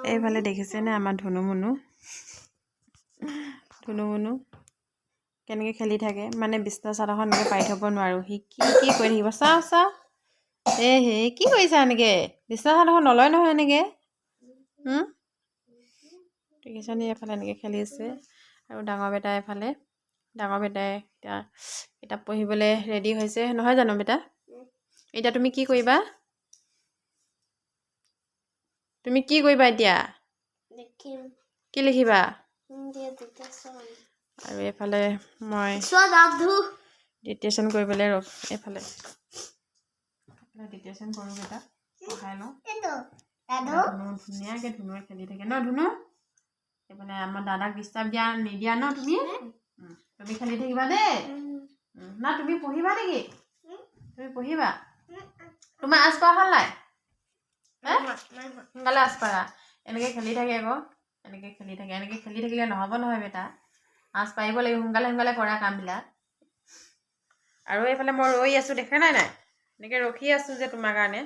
এইফালে দেখিছেনে আমাৰ ধুনু মুনু কেনেকৈ খেলি থাকে মানে বিছনা চাদৰখন এনেকৈ পাৰি থ'ব নোৱাৰোঁ সি কি কৰি থাকিব চাওঁ হে কি কৰিছা এনেকৈ বিছনা চাদৰখন নলয় নহয় এনেকৈ দেখিছানে এইফালে এনেকৈ খেলি আছে আৰু ডাঙৰ বেটাই এতিয়া কিতাপ পঢ়িবলৈ ৰেডি হৈছে নহয় জানো বেটা এতিয়া তুমি কি কৰিবা এতিয়া কি লিখিবা আৰু এইফালে মই ডিটেশ্যন কৰিবলৈ এইফালে ডিটেশ্যন কৰোঁ বেটা পঢ়াই লওঁ ধুনীয়াকৈ ধুনুৱে খেলি থাকে ন ধুনু এইফালে আমাৰ দাদাক ডিষ্টাৰ্ব নিদিয়া ন তুমি খেলি থাকিবা দেই না তুমি পঢ়িবা নেকি তোমাৰ আঁচ কৰা হ'ল নাই সোনকালে আঁচ পাৰা এনেকৈ খেলি থাকে আকৌ এনেকৈ খেলি থাকিলে নহ'ব নহয় বেটা আঁচ পাৰিব লাগিব সোনকালে কৰা কামবিলাক আৰু এইফালে মই ৰৈ আছোঁ দেখা নাই এনেকৈ ৰখি আছোঁ যে তোমাৰ কাৰণে